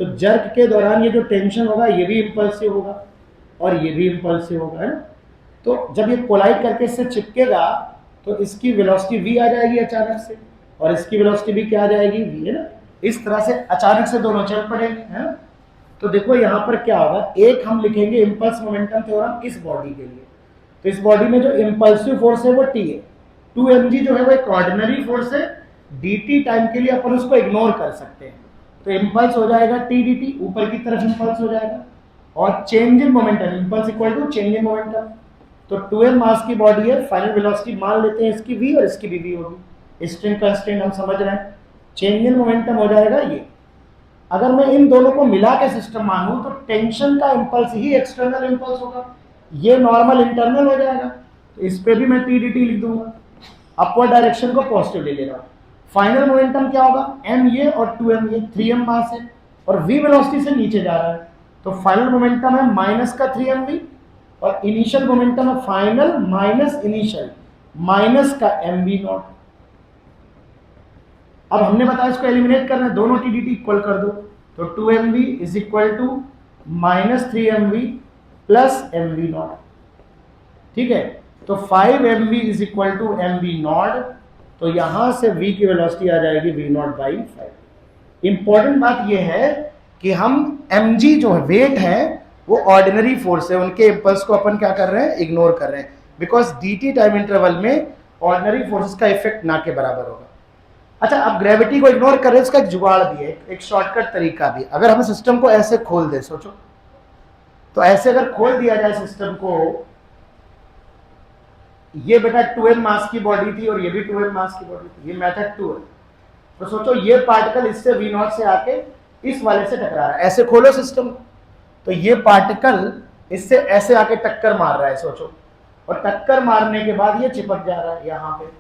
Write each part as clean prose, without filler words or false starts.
तो जर्क के दौरान ये जो टेंशन होगा ये भी इम्पल्सिव होगा और ये भी इम्पल्सिव होगा, है ना। तो जब ये कोलाइड करके इससे चिपकेगा तो इसकी वेलोसिटी v आ जाएगी अचानक से, और इसकी वेलोसिटी भी क्या आ जाएगी, v, है ना। इस तरह से अचानक से दोनों चल पड़ेंगे, है ना। तो देखो यहाँ पर क्या होगा, एक हम लिखेंगे इम्पल्स मोमेंटम थ्योरम इस बॉडी के लिए। तो इस बॉडी में जो इम्पल्सिव फोर्स है वो t है, 2mg जो है वो एक ऑर्डिनरी फोर्स है, dt टाइम के लिए अपन उसको इग्नोर कर सकते हैं। तो इम्पल्स हो जाएगा t dt, ऊपर की तरफ इम्पल्स हो जाएगा, और change in momentum, impulse equal to change in momentum. तो 2m मास की बॉडी है, फाइनल वेलोसिटी मान लेते हैं इसकी v और इसकी भी v होगी, स्ट्रिंग कंस्ट्रेंट हम समझ रहे हैं। चेंज इन मोमेंटम हो जाएगा ये। अगर मैं इन दोनों को मिला के सिस्टम मानूं तो टेंशन का इंपल्स ही एक्सटर्नल इंपल्स होगा, ये नॉर्मल इंटरनल हो जाएगा। तो इस पे भी मैं टी डी टी लिख दूंगा, अपवर्ड डायरेक्शन को पॉजिटिव ले लेगा। फाइनल मोमेंटम क्या होगा, m ये और 2m ये, 3m मास है और v वेलोसिटी से नीचे जा रहा है, तो फाइनल मोमेंटम है माइनस का 3mv, और इनिशियल मोमेंटम है फाइनल माइनस इनिशियल माइनस का mv नॉट। अब हमने बताया इसको एलिमिनेट करना है, दोनों टी डी टी इक्वल कर दो, तो 2mv is equal to minus 3mv plus mv naught, ठीक है। तो 5mv is equal to mv naught, तो यहां से v की वेलोसिटी आ जाएगी v नॉट बाई 5। इंपॉर्टेंट बात यह है कि हम mg जो है वेट है वो ऑर्डिनरी फोर्स है, उनके इंपल्स को अपन क्या कर रहे हैं, इग्नोर कर रहे हैं, बिकॉज dt टाइम इंटरवल में ऑर्डिनरी फोर्सेस का इफेक्ट ना के बराबर होगा। अच्छा, अब ग्रेविटी को इग्नोर कर रहे हैं, इसका एक जुगाड़ भी है, एक शॉर्टकट तरीका भी। अगर हम सिस्टम को ऐसे खोल दें, सोचो तो ऐसे अगर खोल दिया जाए सिस्टम को, ये बेटा 2m मास की बॉडी थी और ये भी 2m मास की बॉडी थी, ये मेथड 2 है। तो सोचो ये पार्टिकल इससे v नॉट से आके इस वाले से टकरा रहा है, ऐसे खोलो सिस्टम, तो ये पार्टिकल इससे ऐसे आके टक्कर मार रहा है, सोचो, और टक्कर मारने के बाद ये चिपक जा रहा है यहां पे।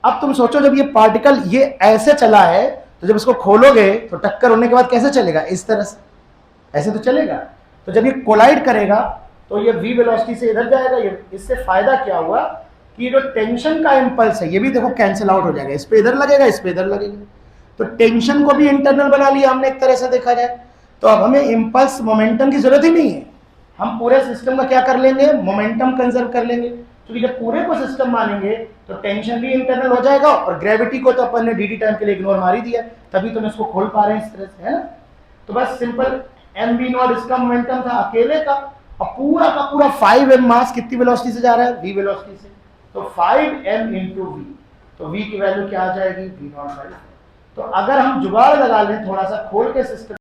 अब तुम सोचो जब ये पार्टिकल ये ऐसे चला है, तो जब इसको खोलोगे तो टक्कर होने के बाद कैसे चलेगा, इस तरह से, ऐसे तो चलेगा। तो जब ये कोलाइड करेगा तो ये v वेलोसिटी से इधर जाएगा, ये इससे फायदा क्या हुआ कि ये जो टेंशन का इंपल्स है ये भी देखो कैंसिल आउट हो जाएगा, इस पे इधर लगेगा, इस पे इधर लगेगा, तो टेंशन को भी इंटरनल बना लिया हमने एक तरह से देखा जाए। तो अब हमें इंपल्स मोमेंटम की जरूरत ही नहीं है, हम पूरे सिस्टम का क्या कर लेंगे, मोमेंटम कंजर्व कर लेंगे, क्योंकि जब पूरे को सिस्टम मानेंगे तो टेंशन भी इंटरनल हो जाएगा, और ग्रेविटी को तो अपन ने डी टाइम के लिए इग्नोर मार ही दिया, तभी तो हम इसको खोल पा रहे हैं इस तरह से, है ना। तो बस सिंपल mv नॉट इसका मोमेंटम था अकेले का, और पूरा का पूरा 5m मास कितनी वेलोसिटी से जा रहा है, v वेलोसिटी से, तो 5m इंटू v, तो v की वैल्यू क्या आ जाएगी, v नॉट बाई। तो अगर हम जुगाड़ लगा लें थोड़ा सा खोल के सिस्टम